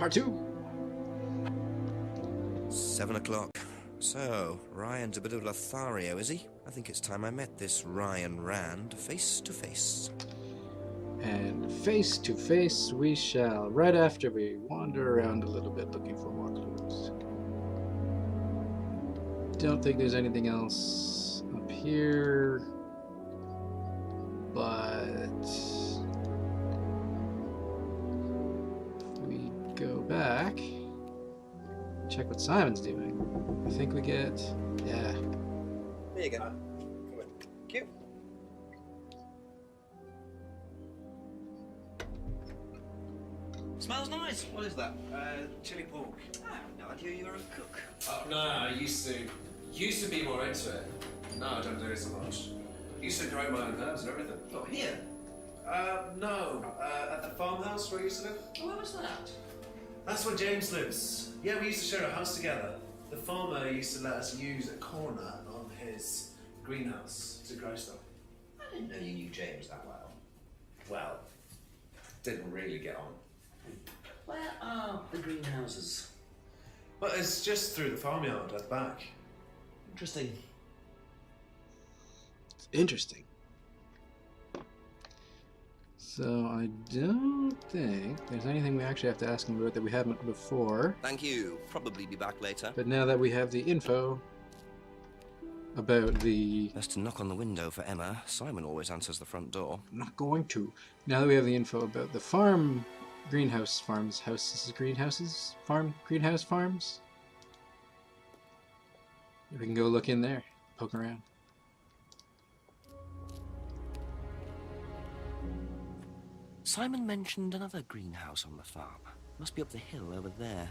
Part 2. 7 o'clock. So, Ryan's a bit of Lothario, is he? I think it's time I met this Ryan Rand face to face. And face to face we shall, right after we wander around a little bit looking for more clues. Don't think there's anything else up here, but if we go back, check what Simon's doing. I think we get, yeah. There you go. Come on. Cute. Smells nice. What is that? Chili pork. I had no idea you were a cook. Oh, no, I used to be more into it. No, I don't do it so much. Used to grow my own herbs and everything. Oh, here? No, at the farmhouse where I used to live. Oh, where was that? That's where James lives. Yeah, we used to share a house together. The farmer used to let us use a corner on his greenhouse to grow stuff. I didn't know you knew James that well. Well, didn't really get on. Where are the greenhouses? But it's just through the farmyard at the back. Interesting. It's interesting. So I don't think there's anything we actually have to ask him about that we haven't before. Thank you. Probably be back later. But now that we have the info about the... Best to knock on the window for Emma. Simon always answers the front door. I'm not going to. Now that we have the info about the farm, greenhouse farms, houses, greenhouses, farm, greenhouse farms, we can go look in there, poke around. Simon mentioned another greenhouse on the farm. Must be up the hill over there.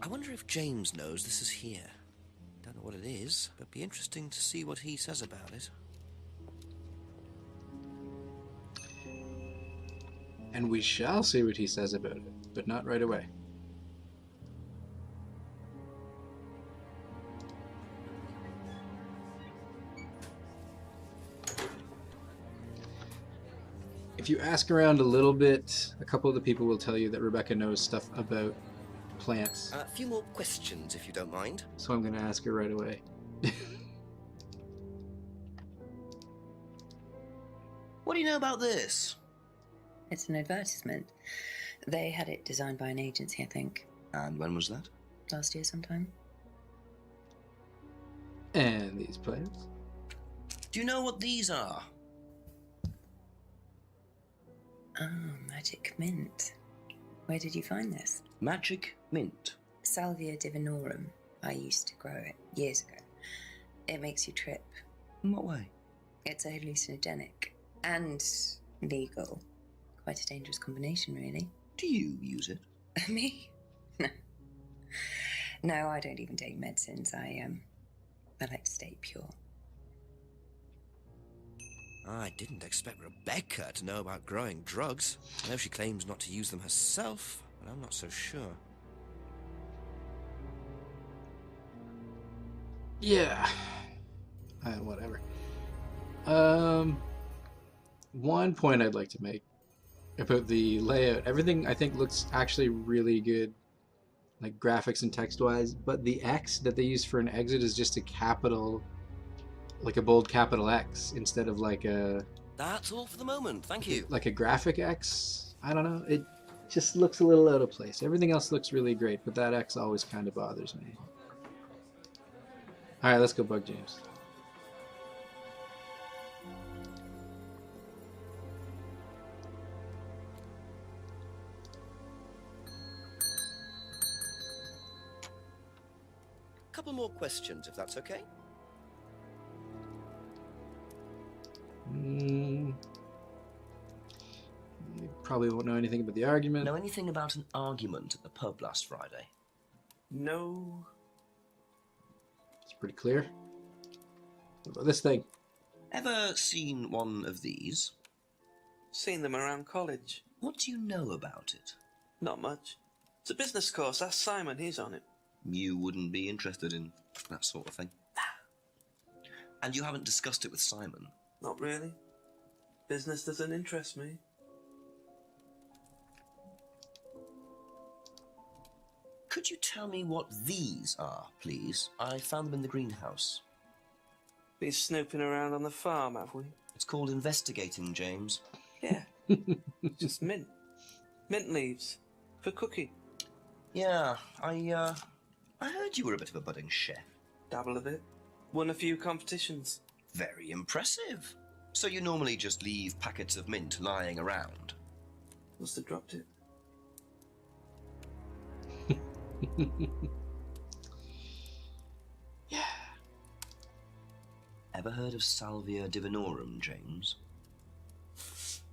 I wonder if James knows this is here. Don't know what it is, but be interesting to see what he says about it. And we shall see what he says about it, but not right away. If you ask around a little bit, a couple of the people will tell you that Rebecca knows stuff about plants. A few more questions, if you don't mind. So I'm going to ask her right away. What do you know about this? It's an advertisement. They had it designed by an agency, I think. And when was that? Last year sometime. And these plants? Do you know what these are? Oh, magic mint. Where did you find this? Magic mint. Salvia divinorum. I used to grow it years ago. It makes you trip. In what way? It's a hallucinogenic and legal. Quite a dangerous combination, really. Do you use it? Me? No. No, I don't even take medicines. I like to stay pure. I didn't expect Rebecca to know about growing drugs. I know she claims not to use them herself, but I'm not so sure. Yeah. Whatever. One point I'd like to make about the layout. Everything I think looks actually really good, like graphics and text-wise, but the X that they use for an exit is just a capital, like a bold capital X instead of like a... That's all for the moment, thank you. Like a graphic X? I don't know. It just looks a little out of place. Everything else looks really great, but that X always kind of bothers me. Alright, let's go bug James. Couple more questions, if that's okay. You probably won't know anything about the argument. Know anything about an argument at the pub last Friday? No. It's pretty clear. What about this thing? Ever seen one of these? Seen them around college. What do you know about it? Not much. It's a business course. Ask Simon, he's on it. You wouldn't be interested in that sort of thing. And you haven't discussed it with Simon? Not really. Business doesn't interest me. Could you tell me what these are, please? I found them in the greenhouse. Been snooping around on the farm, have we? It's called investigating, James. Yeah. Just mint. Mint leaves. For cooking. Yeah, I heard you were a bit of a budding chef. Dabble a bit. Won a few competitions. Very impressive. So you normally just leave packets of mint lying around? Must have dropped it. Yeah. Ever heard of Salvia divinorum, James?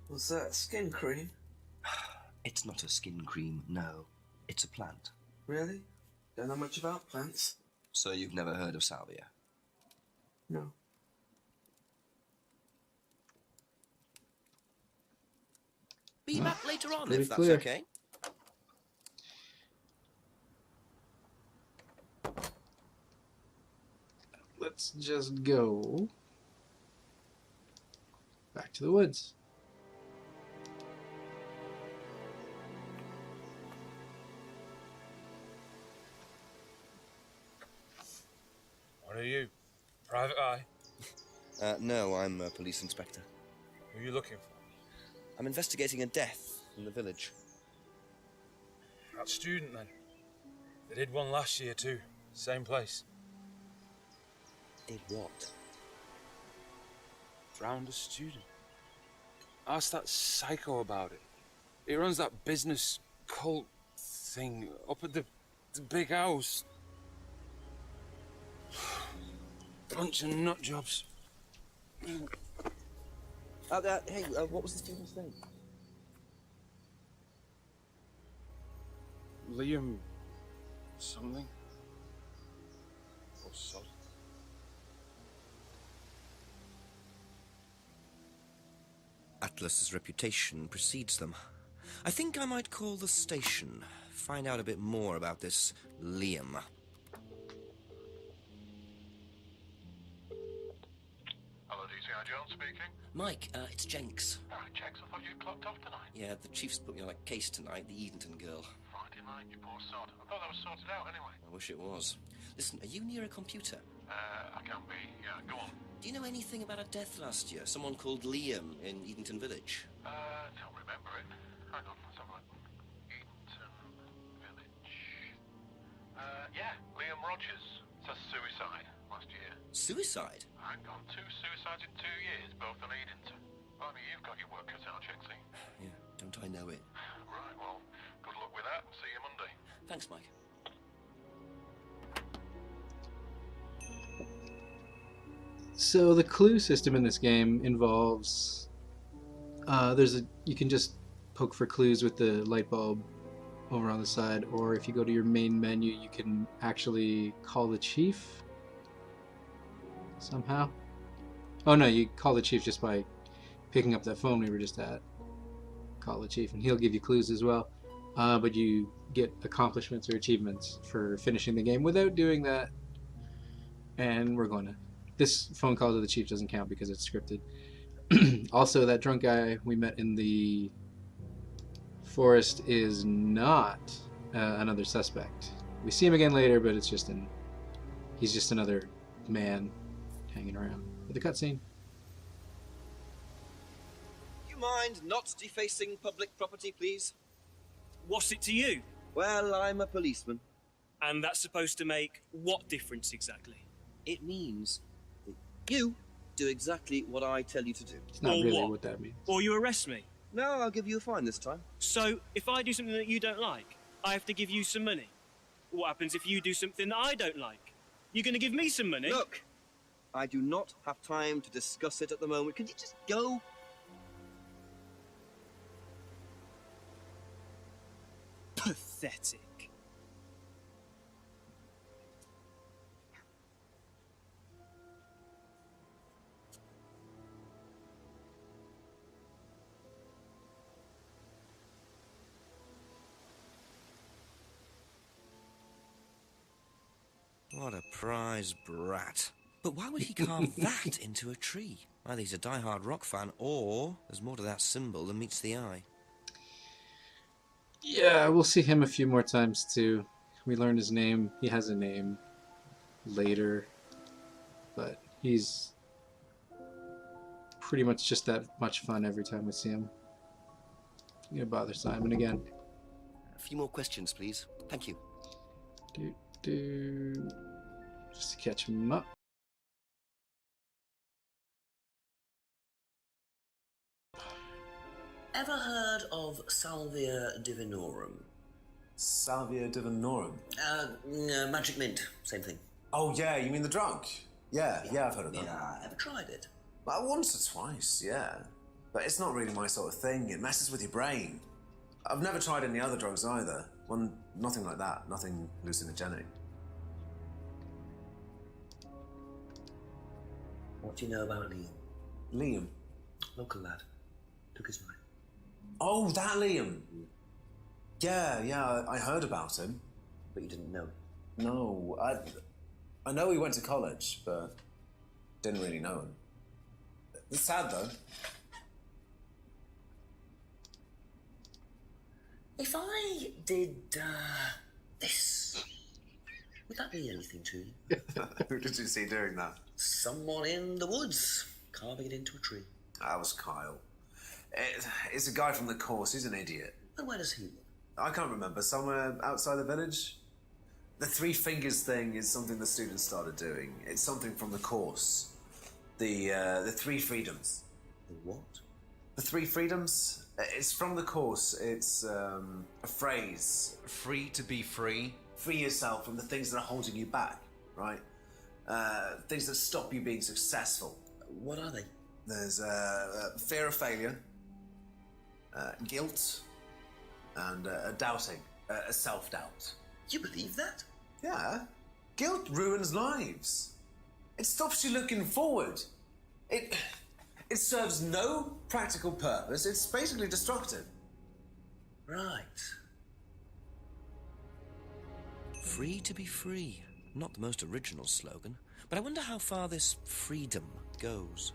What's that? Skin cream? It's not a skin cream, no. It's a plant. Really? Don't know much about plants. So you've never heard of Salvia? No. Be back later on pretty if that's clear. okay. Let's just go back to the woods. What are you? Private eye? No, I'm a police inspector. Who are you looking for? I'm investigating a death in the village. That student, then. They did one last year, too. Same place. Did what? Drowned a student. Ask that psycho about it. He runs that business cult thing up at the big house. Bunch of nut jobs. Hey, what was the student's name? Liam... something? Or sod? Atlas's reputation precedes them. I think I might call the station, find out a bit more about this Liam. Hello, DCI Jones speaking. Mike, it's Jenks. Ah, Jenks, I thought you'd clocked off tonight. Yeah, the chief's put me on a case tonight, the Edenton girl. Friday night, you poor sod. I thought that was sorted out anyway. I wish it was. Listen, are you near a computer? I can be. Yeah, go on. Do you know anything about a death last year? Someone called Liam in Edenton Village? Don't remember it. Hang on, let's have a look. Edenton Village. Yeah, Liam Rogers. Says suicide last year. Suicide? Hang on, 2 suicides in 2 years, both on Edenton. I mean, you've got your work cut out, Jenksy. Yeah, don't I know it. Right, well, good luck with that. See you Monday. Thanks, Mike. So the clue system in this game involves you can just poke for clues with the light bulb over on the side, or if you go to your main menu you can actually call the chief somehow. Oh no, you call the chief just by picking up that phone we were just at. Call the chief and he'll give you clues as well, but you get accomplishments or achievements for finishing the game without doing that, and we're going to this phone call to the chief doesn't count because it's scripted. Also, that drunk guy we met in the forest is not another suspect. We see him again later, but it's just he's just another man hanging around with the cutscene. You mind not defacing public property, please? What's it to you? Well, I'm a policeman. And that's supposed to make what difference exactly? It means that you do exactly what I tell you to do. It's not Or really what? what that means. Or you arrest me. No, I'll give you a fine this time. So, if I do something that you don't like, I have to give you some money. What happens if you do something that I don't like? You're going to give me some money? Look, I do not have time to discuss it at the moment. Can you just go? Pathetic. What a prize brat. But why would he carve that into a tree? Either he's a die-hard rock fan, or there's more to that symbol than meets the eye. Yeah, we'll see him a few more times too. We learn his name. He has a name later, but he's pretty much just that much fun every time we see him. I'm gonna bother Simon again. A few more questions, please. Thank you. Just to catch him up. Ever heard of Salvia Divinorum? Salvia Divinorum. Magic mint, same thing. Oh yeah, you mean the drug? Yeah, I've heard of that. Yeah, ever tried it? Well, once or twice, yeah. But it's not really my sort of thing. It messes with your brain. I've never tried any other drugs either. Well, nothing like that. Nothing hallucinogenic. What do you know about Liam? Liam? Local lad. Took his life. Oh, that Liam. Yeah, I heard about him. But you didn't know him? No, I know he went to college, but didn't really know him. It's sad, though. If I did, this, would that be anything to you? Who did you see doing that? Someone in the woods, carving it into a tree. That was Kyle. It's a guy from the course. He's an idiot. And where does he live? I can't remember. Somewhere outside the village? The three fingers thing is something the students started doing. It's something from the course. The three freedoms. The what? The three freedoms? It's from the course. It's a phrase. Free to be free? Free yourself from the things that are holding you back, right? Things that stop you being successful. What are they? There's fear of failure, guilt, and doubting, a self-doubt. You believe that? Yeah. Guilt ruins lives. It stops you looking forward. It serves no practical purpose. It's basically destructive. Right. Free to be free. Not the most original slogan, but I wonder how far this freedom goes.